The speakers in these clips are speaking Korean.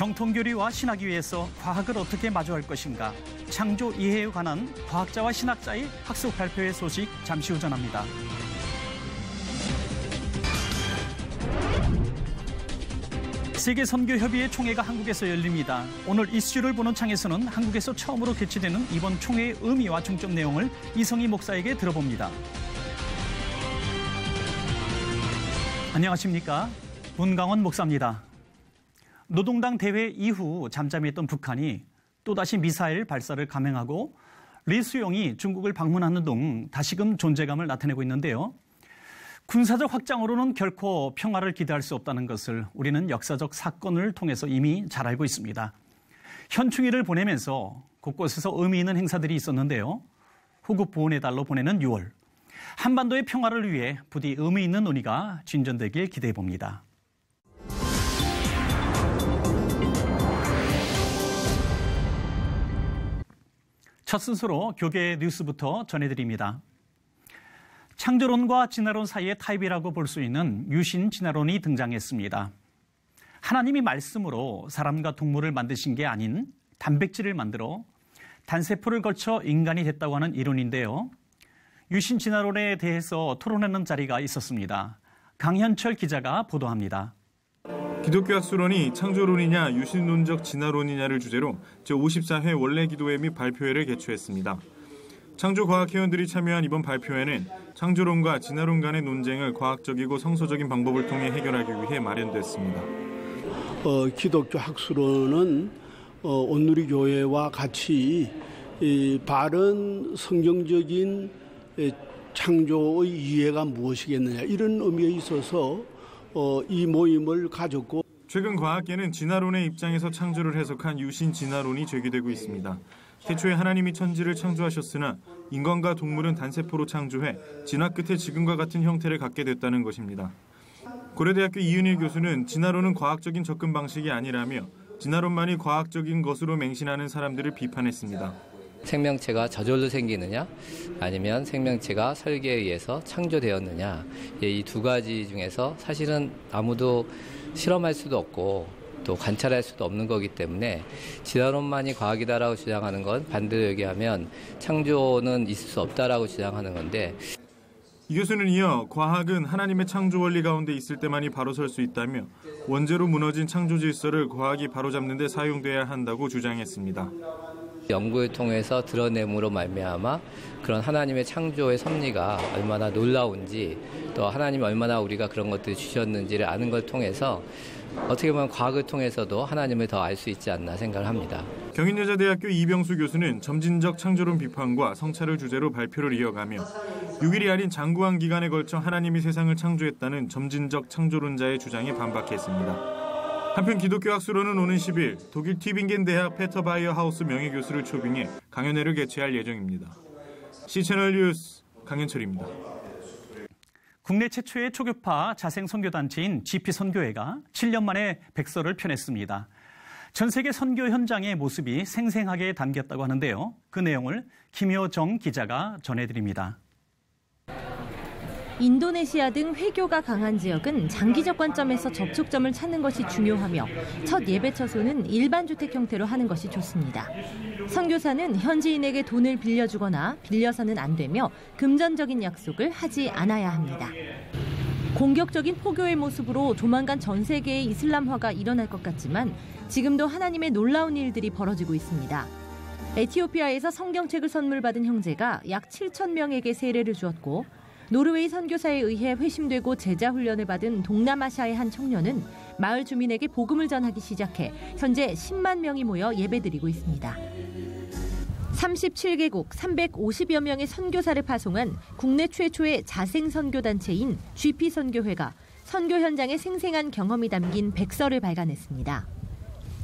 정통교리와 신학에 위해서 과학을 어떻게 마주할 것인가? 창조 이해에 관한 과학자와 신학자의 학술 발표회 소식 잠시 후 전합니다. 세계선교협의회 총회가 한국에서 열립니다. 오늘 이슈를 보는 창에서는 한국에서 처음으로 개최되는 이번 총회의 의미와 중점 내용을 이성희 목사에게 들어봅니다. 안녕하십니까? 문강원 목사입니다. 노동당 대회 이후 잠잠했던 북한이 또다시 미사일 발사를 감행하고 리 수용이 중국을 방문하는 등 다시금 존재감을 나타내고 있는데요. 군사적 확장으로는 결코 평화를 기대할 수 없다는 것을 우리는 역사적 사건을 통해서 이미 잘 알고 있습니다. 현충일을 보내면서 곳곳에서 의미 있는 행사들이 있었는데요. 후국 보훈의 달로 보내는 6월. 한반도의 평화를 위해 부디 의미 있는 논의가 진전되길 기대해 봅니다. 첫 순서로 교계 뉴스부터 전해드립니다. 창조론과 진화론 사이의 타입이라고 볼 수 있는 유신 진화론이 등장했습니다. 하나님이 말씀으로 사람과 동물을 만드신 게 아닌 단백질을 만들어 단세포를 거쳐 인간이 됐다고 하는 이론인데요. 유신 진화론에 대해서 토론하는 자리가 있었습니다. 강현철 기자가 보도합니다. 기독교 학술원이 창조론이냐 유신론적 진화론이냐를 주제로 제54회 원래 기도회 및 발표회를 개최했습니다. 창조과학회원들이 참여한 이번 발표회는 창조론과 진화론 간의 논쟁을 과학적이고 성서적인 방법을 통해 해결하기 위해 마련됐습니다. 기독교 학술원은 온누리교회와 같이 바른 성경적인 창조의 이해가 무엇이겠느냐 이런 의미에 있어서 이 모임을 가졌고, 최근 과학계는 진화론의 입장에서 창조를 해석한 유신 진화론이 제기되고 있습니다. 태초에 하나님이 천지를 창조하셨으나 인간과 동물은 단세포로 창조해 진화 끝에 지금과 같은 형태를 갖게 됐다는 것입니다. 고려대학교 이윤일 교수는 진화론은 과학적인 접근 방식이 아니라며 진화론만이 과학적인 것으로 맹신하는 사람들을 비판했습니다. 생명체가 저절로 생기느냐 아니면 생명체가 설계에 의해서 창조되었느냐, 이 두 가지 중에서 사실은 아무도 실험할 수도 없고 또 관찰할 수도 없는 거기 때문에 진화론만이 과학이다라고 주장하는 건 반대로 얘기하면 창조는 있을 수 없다라고 주장하는 건데, 이 교수는 이어 과학은 하나님의 창조 원리 가운데 있을 때만이 바로 설 수 있다며 원죄로 무너진 창조 질서를 과학이 바로잡는 데 사용돼야 한다고 주장했습니다. 연구를 통해서 드러냄으로 말미암아 그런 하나님의 창조의 섭리가 얼마나 놀라운지, 또 하나님이 얼마나 우리가 그런 것들을 주셨는지를 아는 걸 통해서 어떻게 보면 과학을 통해서도 하나님을 더 알 수 있지 않나 생각을 합니다. 경인여자대학교 이병수 교수는 점진적 창조론 비판과 성찰을 주제로 발표를 이어가며 6일이 아닌 장구한 기간에 걸쳐 하나님이 세상을 창조했다는 점진적 창조론자의 주장에 반박했습니다. 한편 기독교 학술원은 오는 10일 독일 튜빙겐 대학 페터바이어 하우스 명예교수를 초빙해 강연회를 개최할 예정입니다. C채널 뉴스 강현철입니다. 국내 최초의 초교파 자생 선교단체인 GP선교회가 7년 만에 백서를 펴냈습니다. 전 세계 선교 현장의 모습이 생생하게 담겼다고 하는데요. 그 내용을 김효정 기자가 전해드립니다. 인도네시아 등 회교가 강한 지역은 장기적 관점에서 접촉점을 찾는 것이 중요하며 첫 예배 처소는 일반 주택 형태로 하는 것이 좋습니다. 선교사는 현지인에게 돈을 빌려주거나 빌려서는 안 되며 금전적인 약속을 하지 않아야 합니다. 공격적인 포교의 모습으로 조만간 전 세계의 이슬람화가 일어날 것 같지만 지금도 하나님의 놀라운 일들이 벌어지고 있습니다. 에티오피아에서 성경책을 선물 받은 형제가 약 7천 명에게 세례를 주었고, 노르웨이 선교사에 의해 회심되고 제자 훈련을 받은 동남아시아의 한 청년은 마을 주민에게 복음을 전하기 시작해 현재 10만 명이 모여 예배드리고 있습니다. 37개국 350여 명의 선교사를 파송한 국내 최초의 자생 선교단체인 GP선교회가 선교 현장의 생생한 경험이 담긴 백서를 발간했습니다.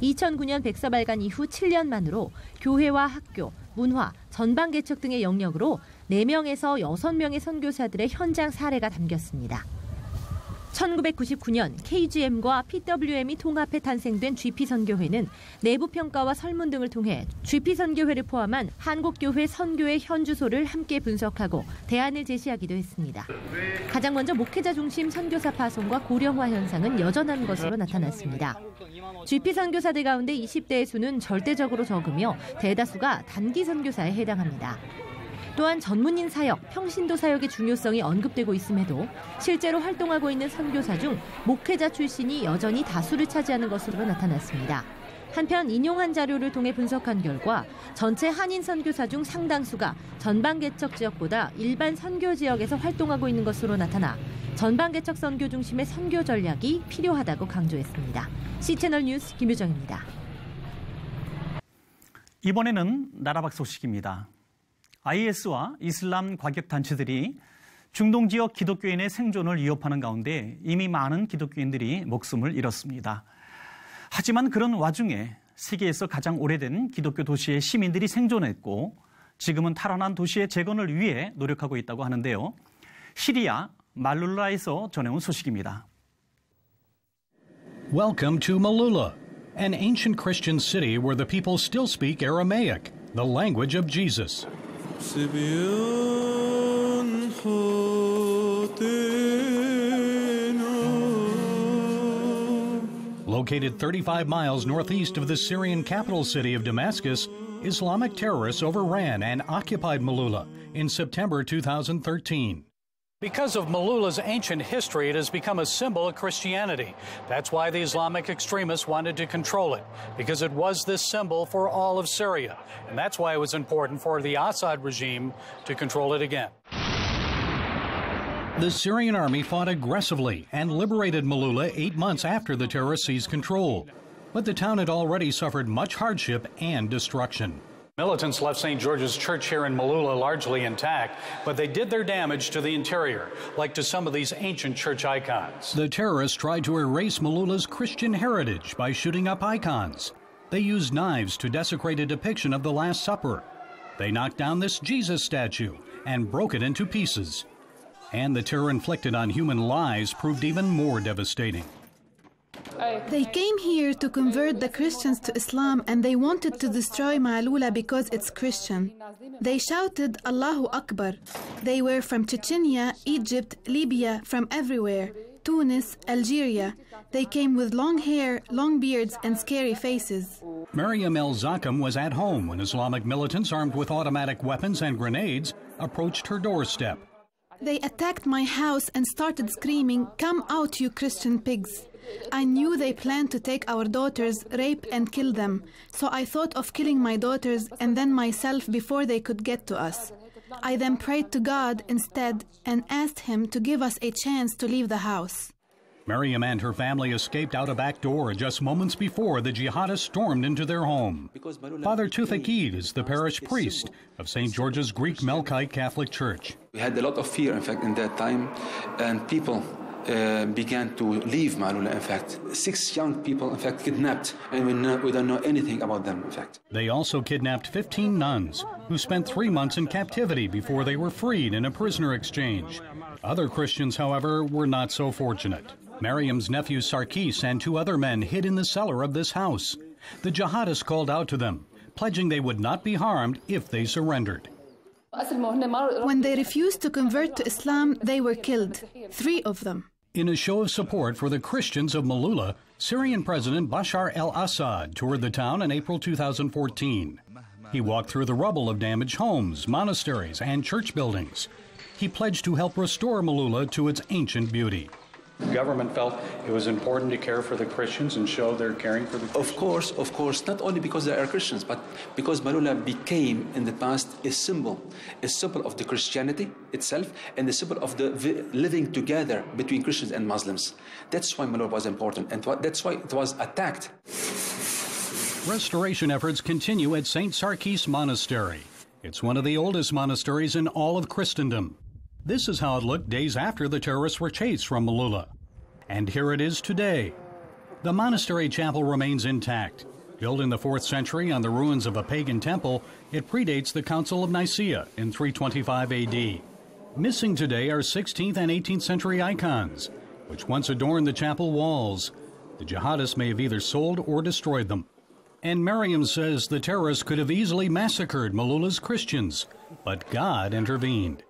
2009년 백서 발간 이후 7년 만으로 교회와 학교, 문화, 전방 개척 등의 영역으로 4명에서 6명의 선교사들의 현장 사례가 담겼습니다. 1999년 KGM과 PWM이 통합해 탄생된 GP선교회는 내부 평가와 설문 등을 통해 GP선교회를 포함한 한국교회 선교의 현주소를 함께 분석하고 대안을 제시하기도 했습니다. 가장 먼저 목회자 중심 선교사 파송과 고령화 현상은 여전한 것으로 나타났습니다. GP 선교사들 가운데 20대의 수는 절대적으로 적으며 대다수가 단기 선교사에 해당합니다. 또한 전문인 사역, 평신도 사역의 중요성이 언급되고 있음에도 실제로 활동하고 있는 선교사 중 목회자 출신이 여전히 다수를 차지하는 것으로 나타났습니다. 한편 인용한 자료를 통해 분석한 결과 전체 한인 선교사 중 상당수가 전방 개척 지역보다 일반 선교 지역에서 활동하고 있는 것으로 나타나 전방 개척 선교 중심의 선교 전략이 필요하다고 강조했습니다. C채널 뉴스 김유정입니다. 이번에는 나라 밖 소식입니다. IS와 이슬람 과격 단체들이 중동 지역 기독교인의 생존을 위협하는 가운데 이미 많은 기독교인들이 목숨을 잃었습니다. 하지만 그런 와중에 세계에서 가장 오래된 기독교 도시의 시민들이 생존했고 지금은 탈환한 도시의 재건을 위해 노력하고 있다고 하는데요. 시리아 말룰라에서 전해온 소식입니다. Welcome to Malula, an ancient Christian city where the people still speak Aramaic, the language of Jesus. Located 35 miles northeast of the Syrian capital city of Damascus, Islamic terrorists overran and occupied Malula in September 2013. Because of Malula's ancient history, it has become a symbol of Christianity. That's why the Islamic extremists wanted to control it, because it was this symbol for all of Syria. And that's why it was important for the Assad regime to control it again. The Syrian army fought aggressively and liberated Malula 8 months after the terrorists seized control. But the town had already suffered much hardship and destruction. Militants left St. George's Church here in Malula largely intact, but they did their damage to the interior, like to some of these ancient church icons. The terrorists tried to erase Malula's Christian heritage by shooting up icons. They used knives to desecrate a depiction of the Last Supper. They knocked down this Jesus statue and broke it into pieces. And the terror inflicted on human lives proved even more devastating. They came here to convert the Christians to Islam, and they wanted to destroy Malula because it's Christian. They shouted Allahu Akbar. They were from Chechnya, Egypt, Libya, from everywhere, Tunis, Algeria. They came with long hair, long beards, and scary faces. Maryam El-Zakam was at home when Islamic militants armed with automatic weapons and grenades approached her doorstep. They attacked my house and started screaming, "Come out, you Christian pigs." I knew they planned to take our daughters, rape and kill them, so I thought of killing my daughters and then myself before they could get to us. I then prayed to God instead and asked Him to give us a chance to leave the house. Maryam and her family escaped out a back door just moments before the jihadists stormed into their home. Father Tufekid is the parish priest of St. George's Greek Melkite Catholic Church. We had a lot of fear, in fact, in that time, and people began to leave Malula, in fact. 6 young people, in fact, kidnapped, and we don't know anything about them, in fact. They also kidnapped 15 nuns who spent 3 months in captivity before they were freed in a prisoner exchange. Other Christians, however, were not so fortunate. Maryam's nephew Sarkis and 2 other men hid in the cellar of this house. The jihadists called out to them, pledging they would not be harmed if they surrendered. When they refused to convert to Islam, they were killed, 3 of them. In a show of support for the Christians of Malula, Syrian President Bashar al-Assad toured the town in April 2014. He walked through the rubble of damaged homes, monasteries, and church buildings. He pledged to help restore Malula to its ancient beauty. The government felt it was important to care for the Christians and show they're caring for the Christians. Of course, not only because they are Christians, but because Malula became in the past a symbol of the Christianity itself and a symbol of the living together between Christians and Muslims. That's why Malula was important, and that's why it was attacked. Restoration efforts continue at St. Sarkis Monastery. It's one of the oldest monasteries in all of Christendom. This is how it looked days after the terrorists were chased from Malula. And here it is today. The monastery chapel remains intact. Built in the 4th century on the ruins of a pagan temple, it predates the Council of Nicaea in 325 AD. Missing today are 16th and 18th century icons. which once adorned the chapel walls. The jihadists may have either sold or destroyed them. And Miriam says the terrorists could have easily massacred Malula's Christians, but God intervened.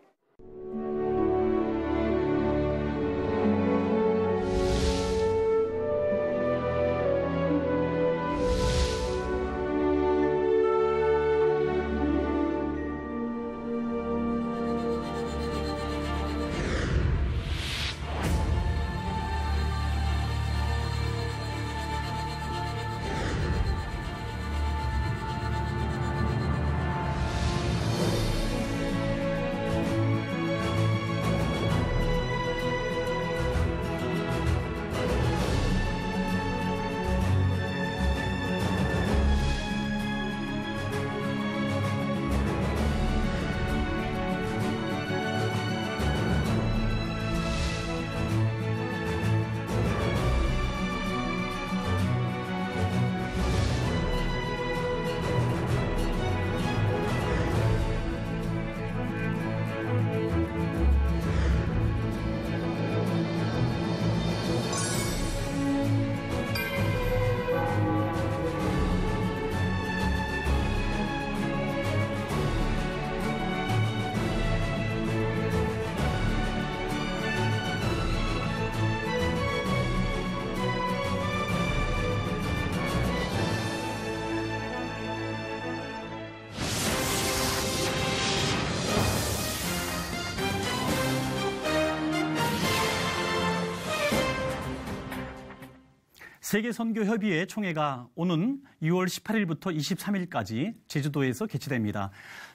세계선교협의회 총회가 오는 6월 18일부터 23일까지 제주도에서 개최됩니다.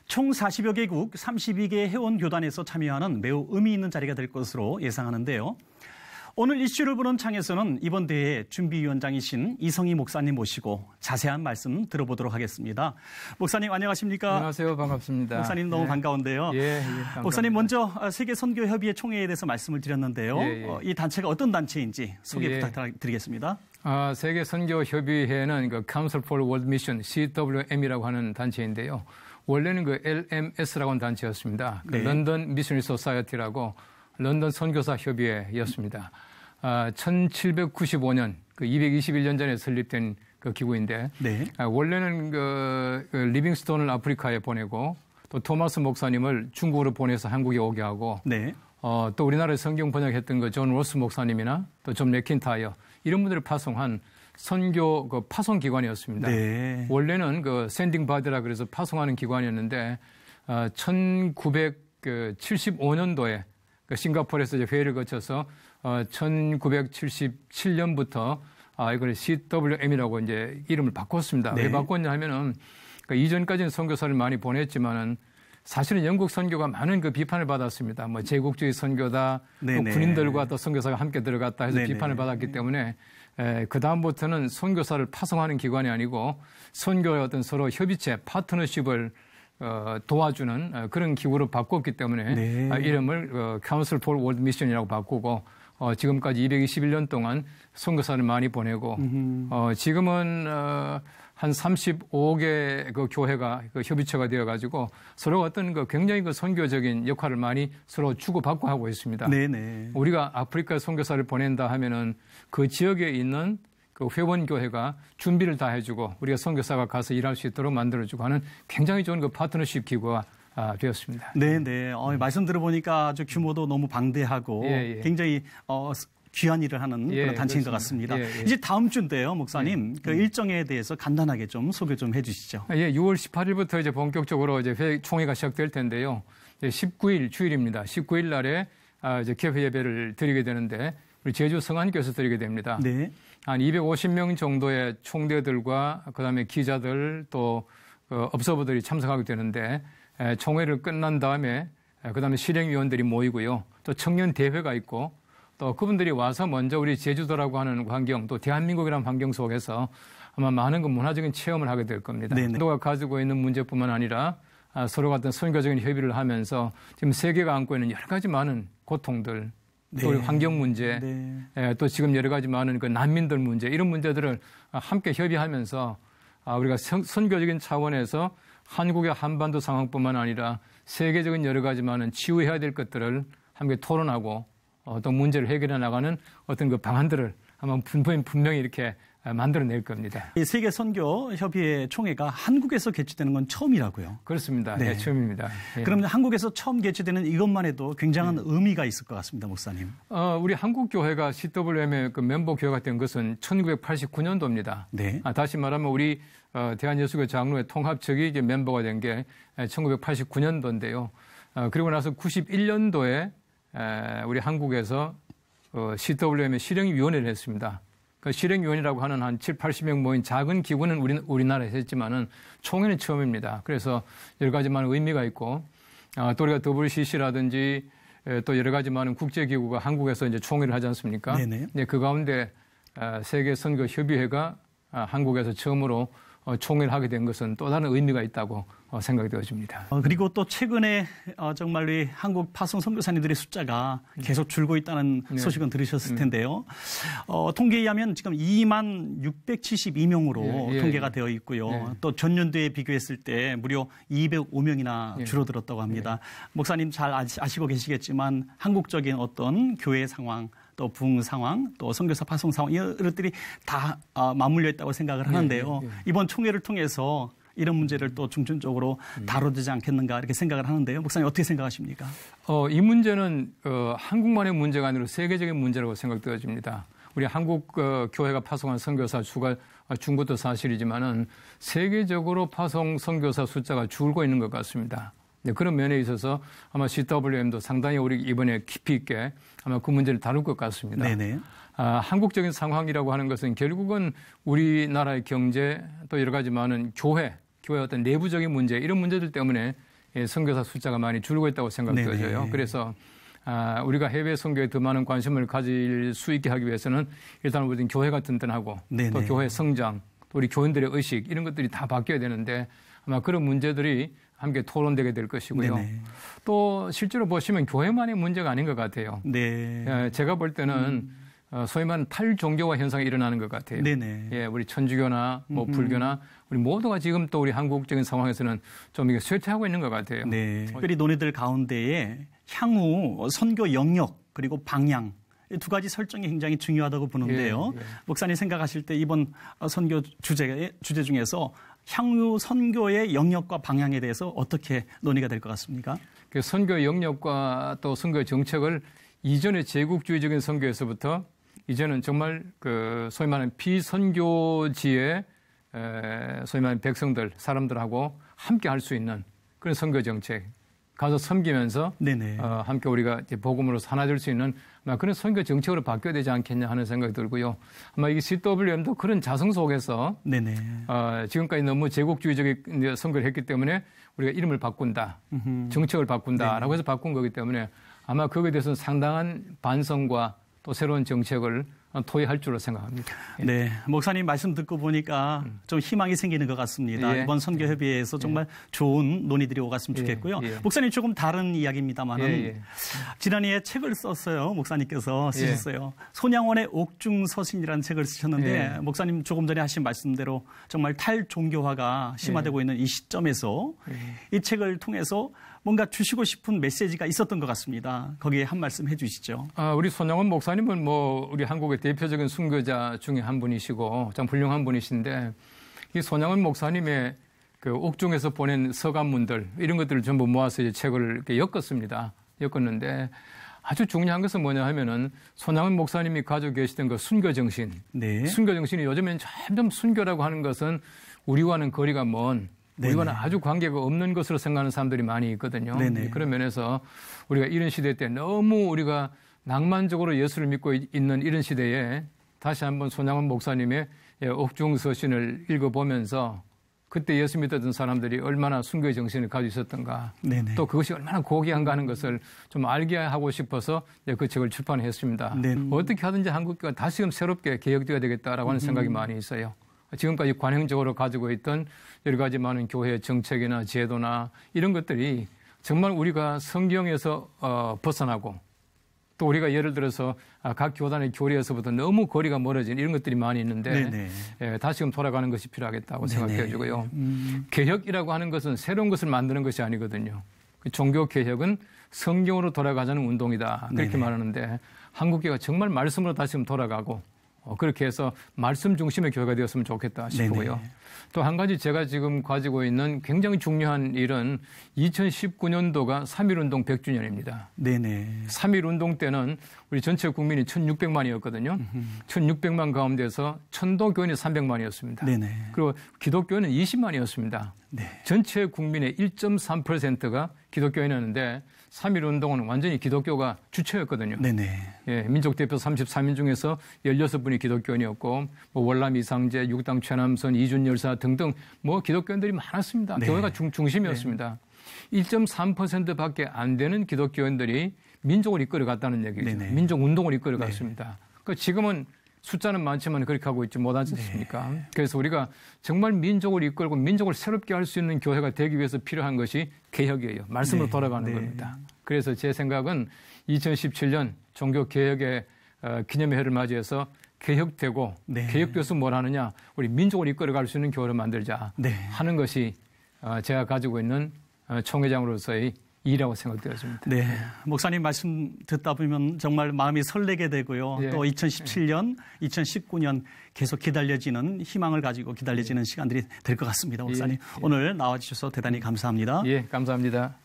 총 40여 개국 32개 회원교단에서 참여하는 매우 의미 있는 자리가 될 것으로 예상하는데요. 오늘 이슈를 보는 창에서는 이번 대회 준비위원장이신 이성희 목사님 모시고 자세한 말씀 들어보도록 하겠습니다. 목사님 안녕하십니까? 안녕하세요. 반갑습니다. 목사님 너무 반가운데요. 감사합니다. 목사님 먼저 세계선교협의회 총회에 대해서 말씀을 드렸는데요. 이 단체가 어떤 단체인지 소개 부탁드리겠습니다. 세계선교협의회는 그 Council for World Mission, CWM이라고 하는 단체인데요. 원래는 그 LMS라고 하는 단체였습니다. 그 런던 미셔너리 소사이어티라고 런던 선교사 협의회였습니다. 1795년, 그 221년 전에 설립된 그 기구인데, 원래는 그 리빙스톤을 아프리카에 보내고, 또 토마스 목사님을 중국으로 보내서 한국에 오게 하고, 또 우리나라에 성경 번역했던 그 존 로스 목사님이나 또 존 맥킨타이어, 이런 분들을 파송한 선교 그 파송 기관이었습니다. 원래는 그 샌딩 바디라 그래서 파송하는 기관이었는데, 1975년도에 그 싱가포르에서 이제 회의를 거쳐서 1977년부터 이걸 CWM이라고 이제 이름을 바꿨습니다. 왜 바꿨냐 하면은 이전까지는 선교사를 많이 보냈지만은 사실은 영국 선교가 많은 그 비판을 받았습니다. 뭐 제국주의 선교다, 또 군인들과 또 선교사가 함께 들어갔다 해서 비판을 받았기 때문에 그 다음부터는 선교사를 파송하는 기관이 아니고 선교의 어떤 서로 협의체, 파트너십을 도와주는 그런 기구로 바꿨기 때문에 이름을 Council for World Mission이라고 바꾸고 지금까지 221년 동안 선교사를 많이 보내고 지금은 한 35개 그 교회가 그 협의체가 되어가지고 서로 어떤 그 굉장히 그 선교적인 역할을 많이 서로 주고받고 하고 있습니다. 우리가 아프리카 선교사를 보낸다 하면은 그 지역에 있는 그 회원교회가 준비를 다 해주고 우리가 선교사가 가서 일할 수 있도록 만들어주고 하는 굉장히 좋은 그 파트너십 기구가 되었습니다. 말씀 들어보니까 아주 규모도 너무 방대하고 굉장히 귀한 일을 하는 그런 단체인 것 같습니다. 이제 다음 주인데요, 목사님. 그 일정에 대해서 간단하게 좀 소개 좀 해주시죠. 6월 18일부터 이제 본격적으로 이제 총회가 시작될 텐데요. 19일 주일입니다. 19일 날에 이제 개회 예배를 드리게 되는데 우리 제주 성안교에서 드리게 됩니다. 한 250명 정도의 총대들과 그다음에 기자들 또 업서버들이 참석하게 되는데 총회를 끝난 다음에 그다음에 실행위원들이 모이고요. 또 청년 대회가 있고 또 그분들이 와서 먼저 우리 제주도라고 하는 환경 또 대한민국이라는 환경 속에서 아마 많은 그 문화적인 체험을 하게 될 겁니다. 제주도가 가지고 있는 문제뿐만 아니라 서로 같은 선교적인 협의를 하면서 지금 세계가 안고 있는 여러 가지 많은 고통들 또 환경 문제, 또 지금 여러 가지 많은 그 난민들 문제, 이런 문제들을 함께 협의하면서 우리가 선교적인 차원에서 한국의 한반도 상황뿐만 아니라 세계적인 여러 가지 많은 치유해야 될 것들을 함께 토론하고 어떤 문제를 해결해 나가는 어떤 그 방안들을 아마 분명히 이렇게 만들어낼 겁니다. 이 세계 선교 협의회 총회가 한국에서 개최되는 건 처음이라고요. 그렇습니다. 네, 처음입니다. 예. 그럼 한국에서 처음 개최되는 이것만 해도 굉장한 의미가 있을 것 같습니다, 목사님. 우리 한국 교회가 CWM의 그 멤버 교회가 된 것은 1989년도입니다. 네. 다시 말하면 우리 대한예수교 장로회 통합측이 이제 멤버가 된 게 1989년도인데요. 그리고 나서 91년도에 우리 한국에서 CWM의 실행위원회를 했습니다. 그 실행위원이라고 하는 한 7, 80명 모인 작은 기구는 우리나라에서 했지만은 총회는 처음입니다. 그래서 여러 가지 많은 의미가 있고, 또 우리가 WCC라든지 또 여러 가지 많은 국제기구가 한국에서 이제 총회를 하지 않습니까? 네네. 네, 그 가운데 세계선교협의회가 한국에서 처음으로 총회를 하게 된 것은 또 다른 의미가 있다고 생각이 되어집니다. 그리고 또 최근에 정말 이 한국 파송 선교사님들의 숫자가 계속 줄고 있다는 소식은 들으셨을 텐데요. 통계에 의하면 지금 2만 672명으로 통계가 되어 있고요. 또 전년도에 비교했을 때 무려 205명이나 줄어들었다고 합니다. 목사님 잘 아시고 계시겠지만 한국적인 어떤 교회 상황, 또 부흥 상황, 또 선교사 파송 상황 이런 것들이 다 맞물려 있다고 생각을 하는데요. 이번 총회를 통해서 이런 문제를 또 중점적으로 다뤄지지 않겠는가 이렇게 생각을 하는데요. 목사님 어떻게 생각하십니까? 이 문제는 한국만의 문제가 아니라 세계적인 문제라고 생각되어집니다. 우리 한국 교회가 파송한 선교사 수가 준 것도 사실이지만은 세계적으로 파송 선교사 숫자가 줄고 있는 것 같습니다. 네, 그런 면에 있어서 아마 CWM도 상당히 우리 이번에 깊이 있게 아마 그 문제를 다룰 것 같습니다. 네네. 한국적인 상황이라고 하는 것은 결국은 우리나라의 경제 또 여러 가지 많은 교회 어떤 내부적인 문제 이런 문제들 때문에 선교사 숫자가 많이 줄고 있다고 생각되어져요. 그래서 우리가 해외 선교에 더 많은 관심을 가질 수 있게 하기 위해서는 일단 우리 교회가 든든하고 또 교회 성장, 또 우리 교인들의 의식 이런 것들이 다 바뀌어야 되는데 아마 그런 문제들이 함께 토론되게 될 것이고요. 네네. 또 실제로 보시면 교회만의 문제가 아닌 것 같아요. 네. 제가 볼 때는 소위 말하는 탈종교화 현상이 일어나는 것 같아요. 네네. 예, 우리 천주교나 뭐 불교나 우리 모두가 지금 또 우리 한국적인 상황에서는 좀 이게 쇠퇴하고 있는 것 같아요. 네. 특별히 논의들 가운데에 향후 선교 영역 그리고 방향 이 두 가지 설정이 굉장히 중요하다고 보는데요. 목사님 생각하실 때 이번 선교 주제 중에서 향후 선교의 영역과 방향에 대해서 어떻게 논의가 될 것 같습니까? 그 선교 영역과 또 선교 정책을 이전의 제국주의적인 선교에서부터 이제는 정말 그 소위 말하는 비선교지의 소위 말하는 백성들, 사람들하고 함께 할 수 있는 그런 선교 정책. 가서 섬기면서 함께 우리가 복음으로 하나 될 수 있는 그런 선교 정책으로 바뀌어야 되지 않겠냐 하는 생각이 들고요. 아마 이게 CWM도 그런 자성 속에서 지금까지 너무 제국주의적인 선거를 했기 때문에 우리가 이름을 바꾼다, 정책을 바꾼다라고 해서 바꾼 거기 때문에 아마 거기에 대해서는 상당한 반성과 또 새로운 정책을 토의할 줄로 생각합니다. 네, 목사님 말씀 듣고 보니까 좀 희망이 생기는 것 같습니다. 이번 선교협의회에서 정말 좋은 논의들이 오갔으면 좋겠고요. 목사님 조금 다른 이야기입니다만은 지난해에 책을 썼어요. 목사님께서 쓰셨어요. 손양원의 옥중서신이라는 책을 쓰셨는데 목사님 조금 전에 하신 말씀대로 정말 탈종교화가 심화되고 있는 이 시점에서 이 책을 통해서 뭔가 주시고 싶은 메시지가 있었던 것 같습니다. 거기에 한 말씀 해 주시죠. 우리 손양원 목사님은 뭐 우리 한국의 대표적인 순교자 중에 한 분이시고 참 훌륭한 분이신데 이 손양원 목사님의 그 옥중에서 보낸 서간문들 이런 것들을 전부 모아서 이제 책을 이렇게 엮었습니다. 엮었는데 아주 중요한 것은 뭐냐 하면은 손양원 목사님이 가지고 계시던 그 순교 정신. 순교 정신이 요즘엔 점점 순교라고 하는 것은 우리와는 거리가 먼 우리와는 아주 관계가 없는 것으로 생각하는 사람들이 많이 있거든요. 그런 면에서 우리가 이런 시대 때 너무 우리가 낭만적으로 예수를 믿고 있는 이런 시대에 다시 한번 손양원 목사님의 옥중서신을 읽어보면서 그때 예수 믿었던 사람들이 얼마나 순교의 정신을 가지고 있었던가 또 그것이 얼마나 고귀한가 하는 것을 좀 알게 하고 싶어서 그 책을 출판했습니다. 어떻게 하든지 한국교가 다시금 새롭게 개혁되어야 되겠다라고 하는 생각이 많이 있어요. 지금까지 관행적으로 가지고 있던 여러 가지 많은 교회 정책이나 제도나 이런 것들이 정말 우리가 성경에서 벗어나고 또 우리가 예를 들어서 각 교단의 교리에서부터 너무 거리가 멀어진 이런 것들이 많이 있는데 다시금 돌아가는 것이 필요하겠다고 생각해주고요. 개혁이라고 하는 것은 새로운 것을 만드는 것이 아니거든요. 종교개혁은 성경으로 돌아가자는 운동이다. 그렇게 네네. 말하는데 한국교회가 정말 말씀으로 다시 돌아가고 그렇게 해서 말씀 중심의 교회가 되었으면 좋겠다 싶고요. 또 한 가지 제가 지금 가지고 있는 굉장히 중요한 일은 2019년도가 3.1운동 100주년입니다. 네네. 3.1운동 때는 우리 전체 국민이 1,600만이었거든요. 1,600만 가운데서 천도교인이 300만이었습니다. 네네. 그리고 기독교인은 20만이었습니다. 네. 전체 국민의 1.3%가 기독교인이었는데 3.1운동은 완전히 기독교가 주체였거든요. 네네. 예, 민족대표 33인 중에서 16분이 기독교인이었고, 월남 이상재, 육당 최남선, 이준 열사 등등 기독교인들이 많았습니다. 네. 교회가 중심이었습니다. 네. 1.3%밖에 안 되는 기독교인들이 민족을 이끌어갔다는 얘기죠. 네네. 민족운동을 이끌어갔습니다. 네. 그러니까 지금은 숫자는 많지만 그렇게 하고 있지 못하지 않습니까? 네. 그래서 우리가 정말 민족을 이끌고 민족을 새롭게 할 수 있는 교회가 되기 위해서 필요한 것이 개혁이에요. 말씀으로 돌아가는 겁니다. 그래서 제 생각은 2017년 종교개혁의 기념의 해를 맞이해서 개혁되고 개혁돼서 뭘 하느냐, 우리 민족을 이끌어갈 수 있는 교회를 만들자 하는 것이 제가 가지고 있는 총회장으로서의 일이라고 생각되었습니다. 네, 목사님 말씀 듣다 보면 정말 마음이 설레게 되고요. 또 2017년, 2019년 계속 기다려지는 희망을 가지고 기다려지는 시간들이 될 것 같습니다. 목사님 오늘 나와주셔서 대단히 감사합니다. 예, 감사합니다.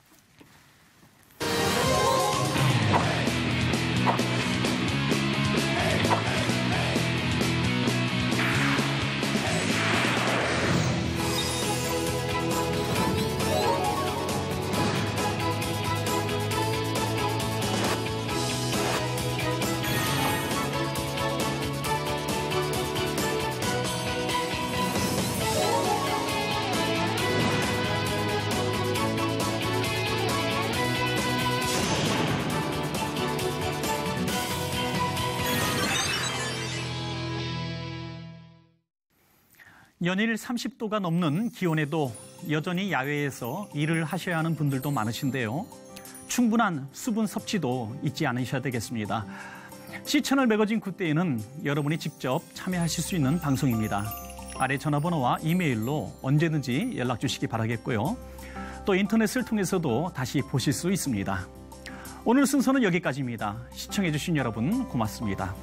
연일 30도가 넘는 기온에도 여전히 야외에서 일을 하셔야 하는 분들도 많으신데요. 충분한 수분 섭취도 잊지 않으셔야 되겠습니다. C채널 매거진 굿데이는 여러분이 직접 참여하실 수 있는 방송입니다. 아래 전화번호와 이메일로 언제든지 연락 주시기 바라겠고요. 또 인터넷을 통해서도 다시 보실 수 있습니다. 오늘 순서는 여기까지입니다. 시청해 주신 여러분 고맙습니다.